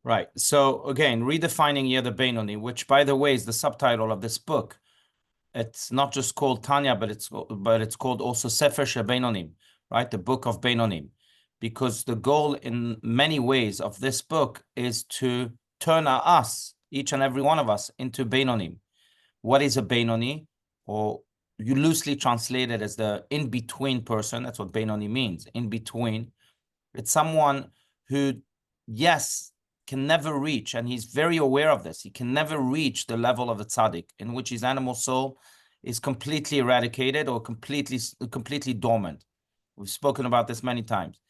Right. So again, redefining Yeda Benoni, which by the way is the subtitle of this book. It's not just called Tanya, but it's called also Sefer Benonim, right? The book of Benonim, because the goal in many ways of this book is to turn us, each and every one of us, into Benonim. What is a Benoni? Or you loosely translate it as the in-between person. That's what Benoni means, in-between. It's someone who, yes, can never reach, and he's very aware of this, he can never reach the level of the tzaddik, in which his animal soul is completely eradicated or completely dormant. We've spoken about this many times.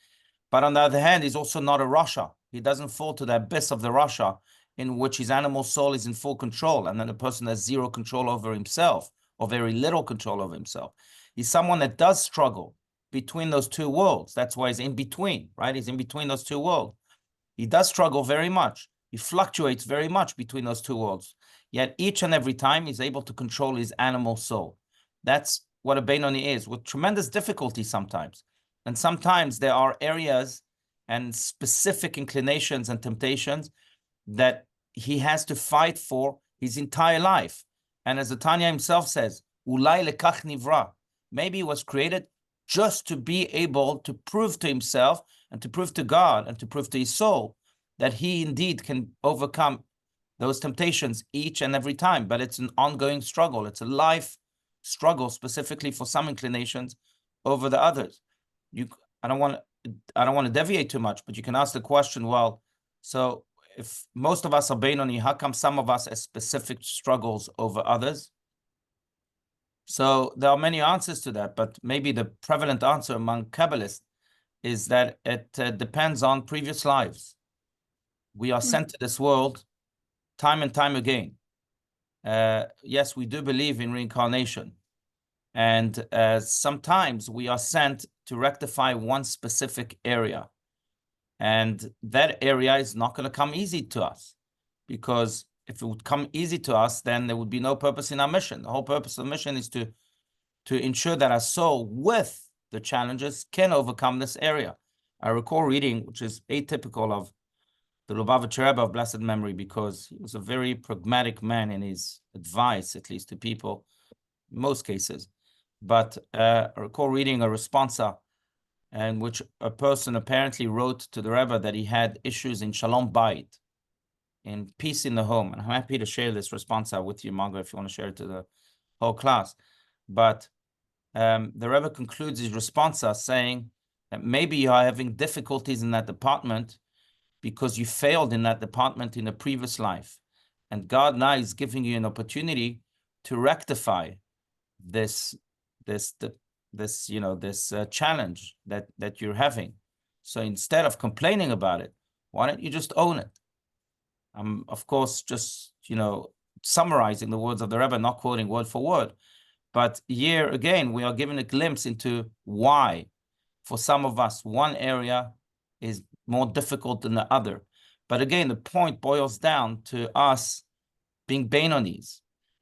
But on the other hand, he's also not a Rasha. He doesn't fall to the abyss of the Rasha, in which his animal soul is in full control, and then the person has zero control over himself, or very little control over himself. He's someone that does struggle between those two worlds. That's why he's in between, right? He's in between those two worlds. He does struggle very much. He fluctuates very much between those two worlds. Yet each and every time he's able to control his animal soul. That's what a Benoni is, with tremendous difficulty sometimes. And sometimes there are areas and specific inclinations and temptations that he has to fight for his entire life. And as the Tanya himself says, Ulai lekach nivra, maybe he was created just to be able to prove to himself and to prove to God and to prove to his soul that he indeed can overcome those temptations each and every time. But it's an ongoing struggle. It's a life struggle, specifically for some inclinations over the others. I don't want to deviate too much, but you can ask the question, well, so if most of us are Benoni, how come some of us have specific struggles over others? So there are many answers to that, but maybe the prevalent answer among Kabbalists is that it depends on previous lives. We are sent to this world time and time again. Yes, we do believe in reincarnation. And sometimes we are sent to rectify one specific area. And that area is not going to come easy to us, because if it would come easy to us, then there would be no purpose in our mission. The whole purpose of the mission is to ensure that our soul, with the challenges, can overcome this area. I recall reading, which is atypical of the Lubavitcher Rebbe of blessed memory, because he was a very pragmatic man in his advice, at least to people, in most cases. But I recall reading a responsa in which a person apparently wrote to the Rebbe that he had issues in Shalom Bayit, in peace in the home. And I'm happy to share this responsa with you, Margaret, if you want to share it to the whole class. But the Rebbe concludes his responsa saying that maybe you are having difficulties in that department because you failed in that department in a previous life. And God now is giving you an opportunity to rectify this challenge that you're having. So instead of complaining about it, why don't you just own it? I'm, of course, just, summarizing the words of the Rebbe, not quoting word for word. But here again, we are given a glimpse into why, for some of us, one area is more difficult than the other. But again, the point boils down to us being Benonis.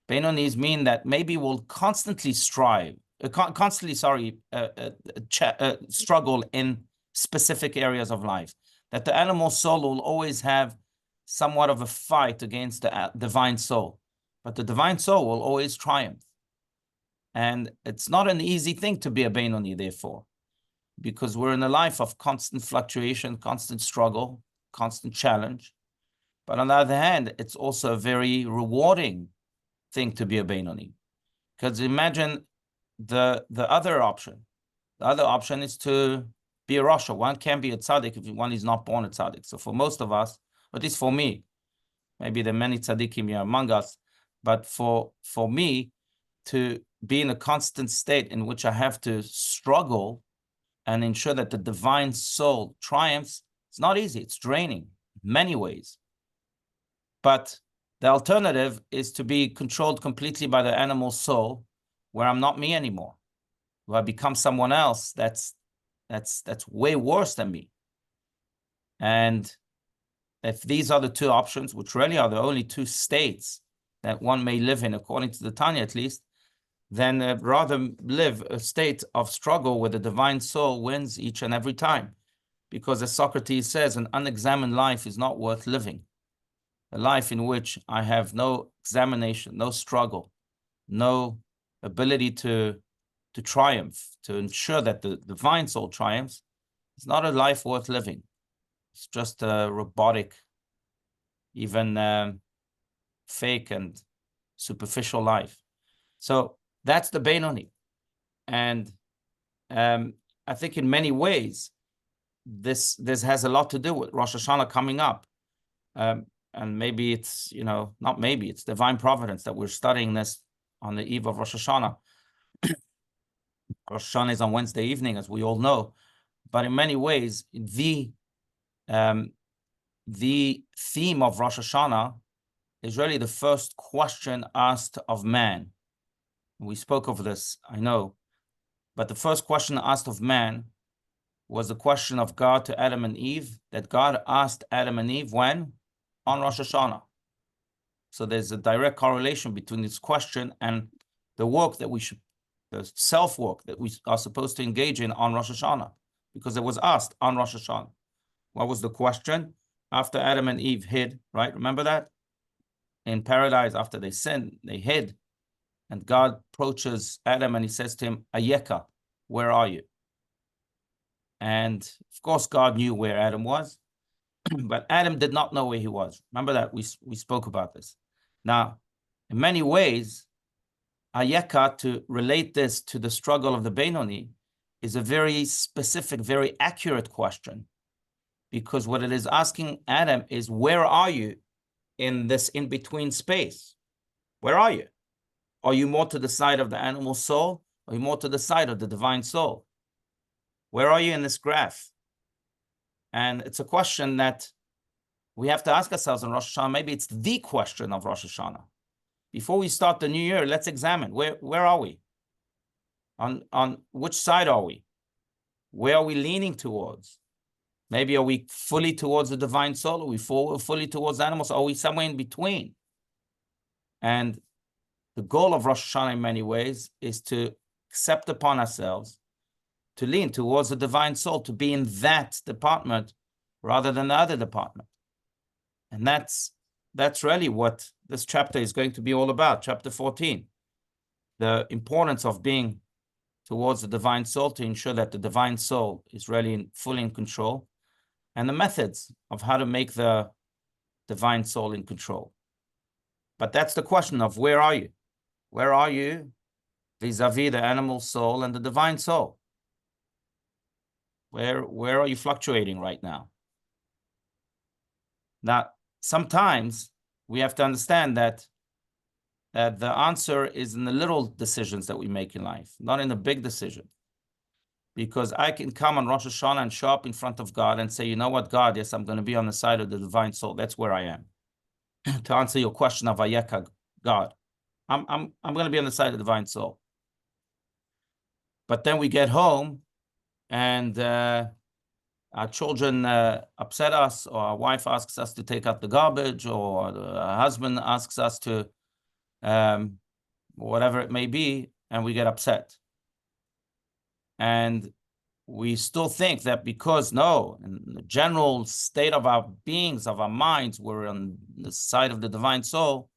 Benonis mean that maybe we'll constantly struggle in specific areas of life. That the animal soul will always have somewhat of a fight against the divine soul. But the divine soul will always triumph. And it's not an easy thing to be a Benoni, therefore, because we're in a life of constant fluctuation, constant struggle, constant challenge. But on the other hand, it's also a very rewarding thing to be a Benoni. Because imagine the other option. The other option is to be a Rasha. One can't be a tzaddik if one is not born a tzaddik. So for most of us, at least for me, maybe there are many tzaddikim here among us, but for me, to be in a constant state in which I have to struggle and ensure that the divine soul triumphs, it's not easy. It's draining in many ways. But the alternative is to be controlled completely by the animal soul, where I'm not me anymore, where I become someone else that's way worse than me. And if these are the two options, which really are the only two states that one may live in, according to the Tanya at least, then rather live a state of struggle where the divine soul wins each and every time. Because as Socrates says, an unexamined life is not worth living. A life in which I have no examination, no struggle, no ability to triumph, to ensure that the divine soul triumphs, is not a life worth living. It's just a robotic, even fake and superficial life. So that's the Benoni. And I think in many ways, this has a lot to do with Rosh Hashanah coming up. And maybe it's, not maybe, it's divine providence that we're studying this on the eve of Rosh Hashanah. Rosh Hashanah is on Wednesday evening, as we all know. But in many ways, the theme of Rosh Hashanah is really the first question asked of man. We spoke of this, I know. But the first question asked of man was the question of God to Adam and Eve, that God asked Adam and Eve when? On Rosh Hashanah. So there's a direct correlation between this question and the work that the self-work that we are supposed to engage in on Rosh Hashanah, because it was asked on Rosh Hashanah. What was the question? After Adam and Eve hid, right? Remember that? In paradise, after they sinned, they hid. And God approaches Adam and he says to him, Ayeka, where are you? And of course, God knew where Adam was, but Adam did not know where he was. Remember that? We spoke about this. Now, in many ways, Ayeka, to relate this to the struggle of the Benoni, is a very specific, very accurate question, because what it is asking Adam is, where are you in this in-between space? Where are you? Are you more to the side of the animal soul? Or are you more to the side of the divine soul? Where are you in this graph? And it's a question that we have to ask ourselves in Rosh Hashanah. Maybe it's the question of Rosh Hashanah. Before we start the new year, let's examine where are we? On which side are we? Where are we leaning towards? Maybe are we fully towards the divine soul? Are we fully towards animals? Are we somewhere in between? And the goal of Rosh Hashanah in many ways is to accept upon ourselves to lean towards the divine soul, to be in that department rather than the other department. And that's really what this chapter is going to be all about, chapter 14. The importance of being towards the divine soul to ensure that the divine soul is really fully in control, and the methods of how to make the divine soul in control. But that's the question of where are you? Where are you vis-a-vis the animal soul and the divine soul? Where are you fluctuating right now? Now, sometimes we have to understand that the answer is in the little decisions that we make in life, not in the big decision. Because I can come on Rosh Hashanah and show up in front of God and say, you know what, God, yes, I'm going to be on the side of the divine soul. That's where I am. To answer your question of Ayeka, God, I'm going to be on the side of the divine soul. But then we get home and our children upset us, or our wife asks us to take out the garbage, or our husband asks us to, whatever it may be, and we get upset. And we still think that because, no, in the general state of our beings, of our minds, we're on the side of the divine soul,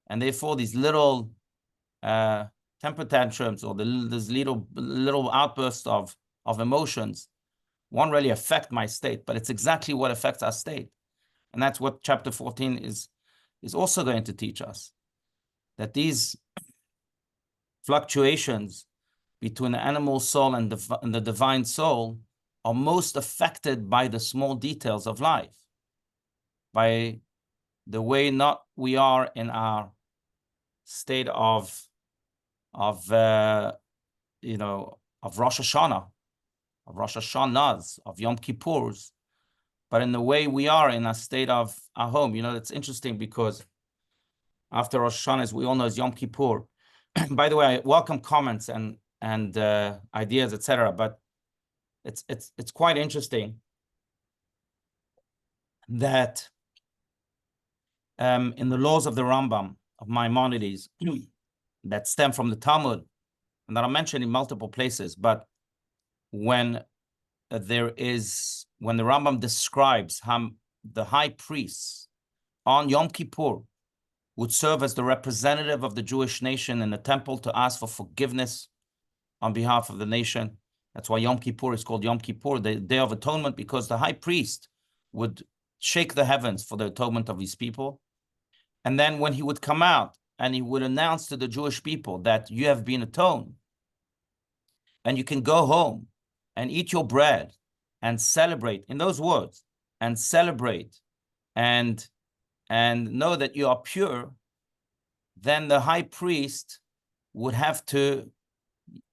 and therefore these little temper tantrums, or these little outbursts of emotions won't really affect my state, but it's exactly what affects our state. And that's what chapter 14 is also going to teach us, that these fluctuations between the animal soul and the divine soul are most affected by the small details of life, by the way we are in our state of Rosh Hashanah, of Rosh Hashanahs, of Yom Kippurs, but in the way we are in a state of our home. It's interesting because after Rosh Hashanah, as we all know, is Yom Kippur. By the way, I welcome comments and ideas, etc. But it's quite interesting that in the laws of the Rambam, of Maimonides, that stem from the Talmud, and that are mentioned in multiple places, but when when the Rambam describes how the high priests on Yom Kippur would serve as the representative of the Jewish nation in the temple to ask for forgiveness on behalf of the nation. That's why Yom Kippur is called Yom Kippur, the Day of Atonement, because the high priest would shake the heavens for the atonement of his people. And then when he would come out and he would announce to the Jewish people that you have been atoned and you can go home and eat your bread and celebrate, in those words, and celebrate and know that you are pure, then the high priest would have to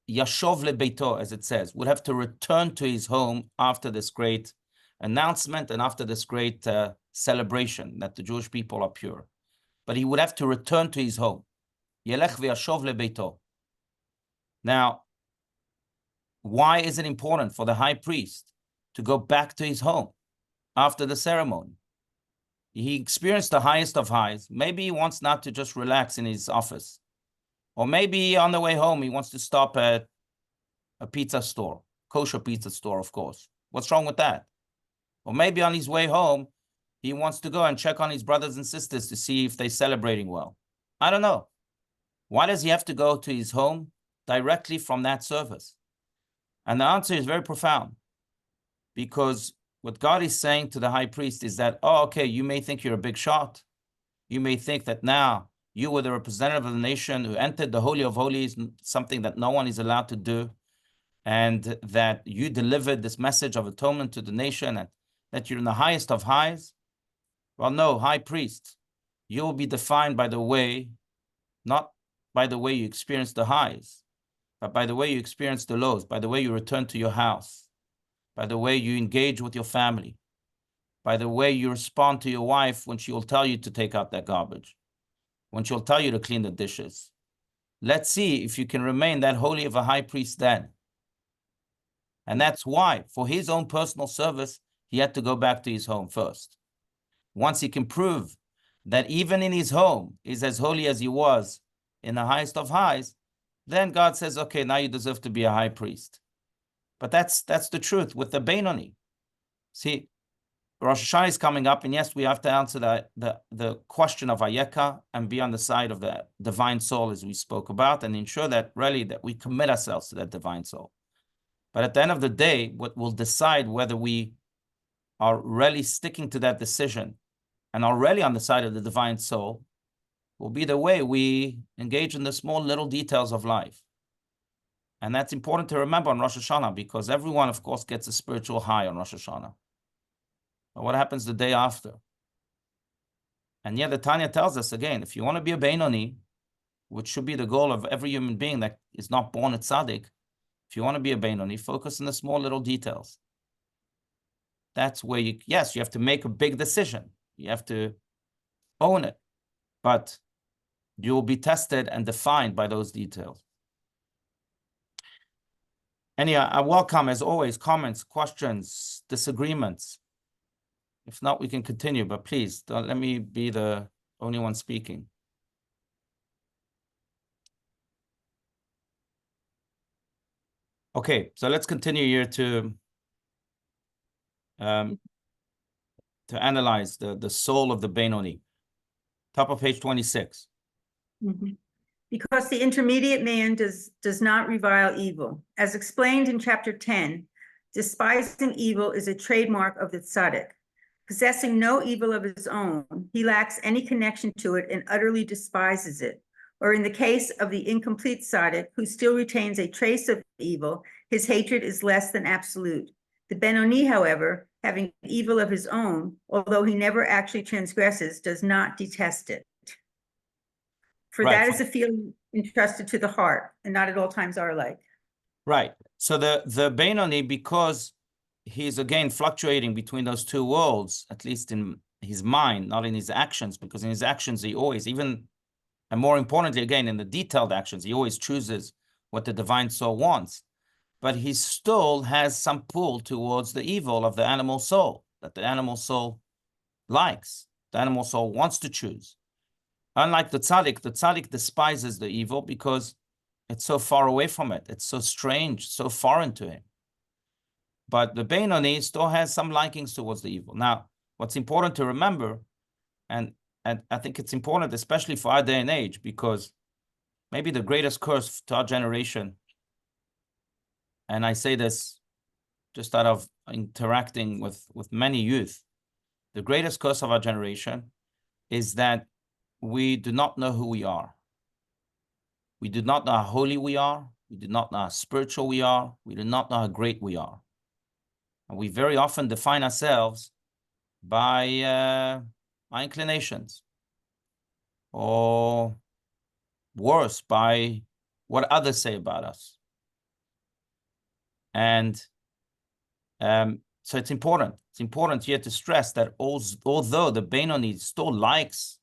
Yashov lebeito, as it says, would have to return to his home after this great announcement and after this great celebration that the Jewish people are pure. But he would have to return to his home. Yelech v'yashov lebeito. Now, why is it important for the high priest to go back to his home after the ceremony? He experienced the highest of highs. Maybe he wants not to just relax in his office. Or maybe on the way home, he wants to stop at a pizza store, kosher pizza store, of course. What's wrong with that? Or maybe on his way home, he wants to go and check on his brothers and sisters to see if they're celebrating well. I don't know. Why does he have to go to his home directly from that service? And the answer is very profound. Because what God is saying to the high priest is that, oh, okay, you may think you're a big shot. You may think that now you were the representative of the nation who entered the Holy of Holies, something that no one is allowed to do, and that you delivered this message of atonement to the nation, and that you're in the highest of highs. Well, no, high priest, you will be defined by the way, not by the way you experience the highs, but by the way you experience the lows, by the way you return to your house, by the way you engage with your family, by the way you respond to your wife when she will tell you to take out that garbage, when she'll tell you to clean the dishes. Let's see if you can remain that holy of a high priest then. And that's why, for his own personal service, he had to go back to his home first. Once he can prove that even in his home is as holy as he was in the highest of highs, then God says, okay, now you deserve to be a high priest. But that's the truth with the Beinoni. See, Rosh Hashanah is coming up, and yes, we have to answer the question of Ayeka and be on the side of the divine soul, as we spoke about, and ensure that really that we commit ourselves to that divine soul. But at the end of the day, what will decide whether we are really sticking to that decision and are really on the side of the divine soul will be the way we engage in the small little details of life. And that's important to remember on Rosh Hashanah, because everyone, of course, gets a spiritual high on Rosh Hashanah. But what happens the day after? And yet the Tanya tells us again, if you want to be a Beinoni, which should be the goal of every human being that is not born a tzaddik, if you want to be a Beinoni, focus on the small little details. That's where you have to make a big decision. You have to own it. But you will be tested and defined by those details. Anyhow, I welcome, as always, comments, questions, disagreements. If not, we can continue, but please don't let me be the only one speaking. Okay, so let's continue here to analyze the soul of the Beinoni. Top of page 26. Mm-hmm. Because the intermediate man does not revile evil. As explained in chapter 10, despising evil is a trademark of the tzaddik. Possessing no evil of his own, he lacks any connection to it and utterly despises it. Or in the case of the incomplete tzaddik, who still retains a trace of evil, his hatred is less than absolute. The Benoni, however, having evil of his own, although he never actually transgresses, does not detest it. For Right. that is a feeling entrusted to the heart, and not at all times are alike. Right. So the Beinoni, because he's again fluctuating between those two worlds, at least in his mind, not in his actions, because in his actions he always, even, and more importantly, again, in the detailed actions, he always chooses what the divine soul wants. But he still has some pull towards the evil of the animal soul, that the animal soul likes, the animal soul wants to choose. Unlike the tzaddik despises the evil because it's so far away from it. It's so strange, so foreign to him. but the Benoni still has some likings towards the evil. Now, what's important to remember, and I think it's important, especially for our day and age, because maybe the greatest curse to our generation, and I say this just out of interacting with many youth, the greatest curse of our generation is that we do not know who we are. We do not know how holy we are. We do not know how spiritual we are. We do not know how great we are. And we very often define ourselves by our inclinations, or worse, by what others say about us. And so it's important. It's important here to stress that although the Benoni still likes,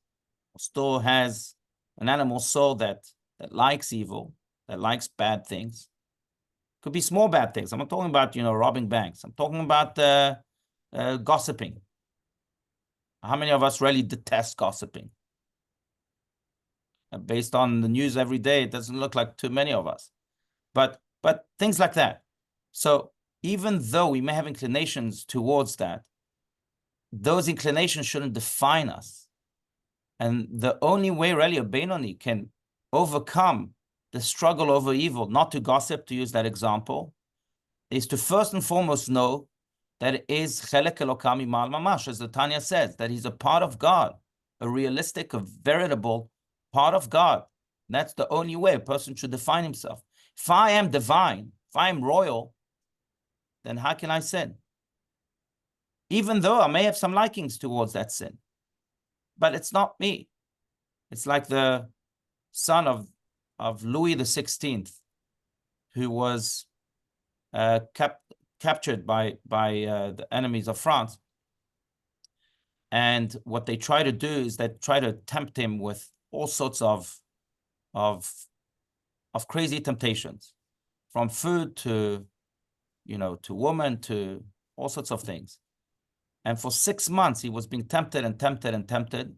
still has an animal soul that likes evil, that likes bad things, could be small bad things. I'm not talking about, robbing banks. I'm talking about gossiping. How many of us really detest gossiping? Based on the news every day, it doesn't look like too many of us. But things like that. So even though we may have inclinations towards that, those inclinations shouldn't define us. And the only way really a Benoni can overcome the struggle over evil, not to gossip, to use that example, is to first and foremost know that it is chelek elokam imal mamash, as the Tanya says, that he's a part of God, a realistic, a veritable part of God. That's the only way a person should define himself. If I am divine, if I am royal, then how can I sin? Even though I may have some likings towards that sin, but it's not me. It's like the son of Louis XVI, who was captured by the enemies of France. And what they try to do is they try to tempt him with all sorts of crazy temptations, from food to, to women, to all sorts of things. And for 6 months, he was being tempted and tempted and tempted.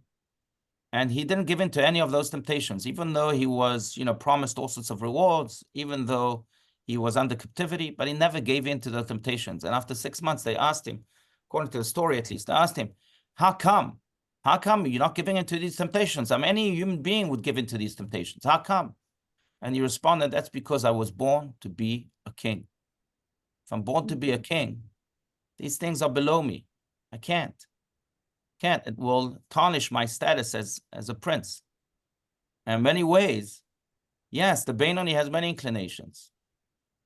And he didn't give in to any of those temptations, even though he was, promised all sorts of rewards, even though he was under captivity, but he never gave in to the temptations. And after 6 months, they asked him, according to the story at least, they asked him, how come? How come you're not giving in to these temptations? I mean, any human being would give in to these temptations. How come? And he responded, that's because I was born to be a king. If I'm born to be a king, these things are below me. I can't. It will tarnish my status as a prince. And in many ways, yes, the Benoni has many inclinations.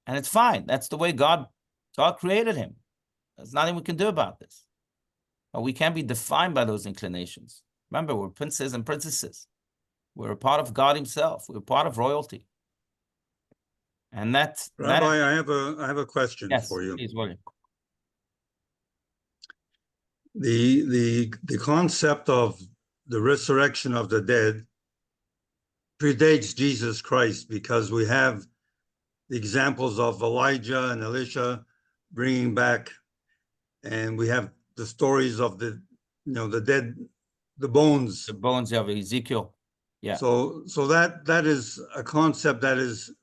And it's fine. That's the way God created him. There's nothing we can do about this. But we can't be defined by those inclinations. Remember, we're princes and princesses. We're a part of God himself. We're part of royalty. And that's... Rabbi, I have a question for you. Please, William. The concept of the resurrection of the dead predates Jesus Christ, because we have the examples of Elijah and Elisha bringing back, and we have the stories of the dead, the bones. The bones of Ezekiel. Yeah. So that is a concept that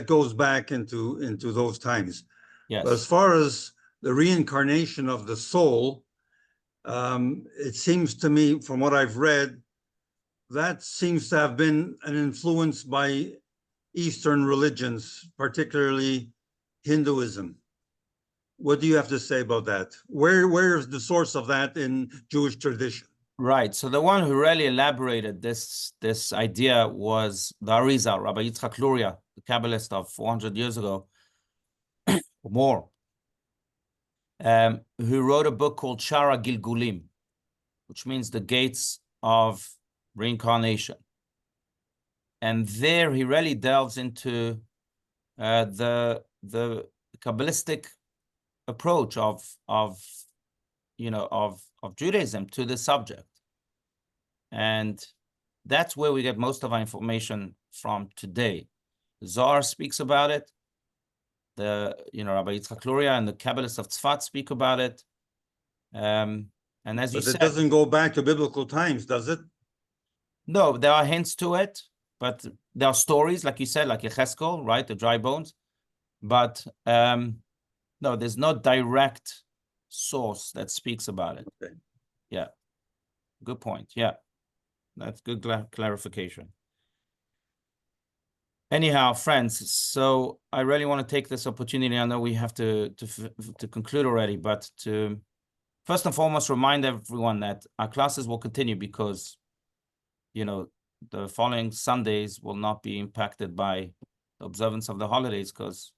goes back into those times. Yes. But as far as the reincarnation of the soul, it seems to me, from what I've read, that seems to have been an influence by Eastern religions, particularly Hinduism. What do you have to say about that? Where is the source of that in Jewish tradition? Right. So the one who really elaborated this idea was the Arizal, Rabbi Yitzchak Luria, the Kabbalist of 400 years ago, or more, who wrote a book called Shara Gilgulim, which means the gates of reincarnation. And there he really delves into the Kabbalistic approach of Judaism to the subject. And that's where we get most of our information from today. Zohar speaks about it. Rabbi Yitzchak Luria and the Kabbalists of Tzfat speak about it. And as you said, it doesn't go back to biblical times, does it? No, there are hints to it, but there are stories, like you said, like Yecheskel, right? The dry bones. But No, there's no direct source that speaks about it. Okay. Yeah. Good point. Yeah. That's good clarification. Anyhow, friends, so I really want to take this opportunity. I know we have to conclude already, but to first and foremost remind everyone that our classes will continue because, you know, the following Sundays will not be impacted by the observance of the holidays because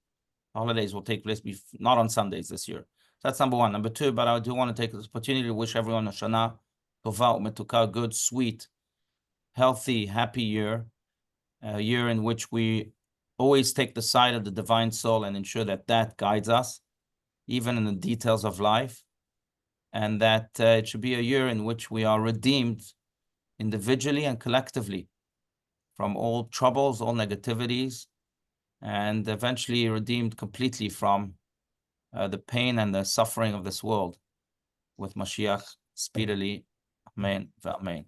holidays will take place not on Sundays this year. So that's number one. Number two, but I do want to take this opportunity to wish everyone a Shana Tova Umetuka, good, sweet, healthy, happy year. A year in which we always take the side of the divine soul and ensure that that guides us, even in the details of life. And that it should be a year in which we are redeemed individually and collectively from all troubles, all negativities, and eventually redeemed completely from the pain and the suffering of this world with Mashiach speedily. Amen. Amen.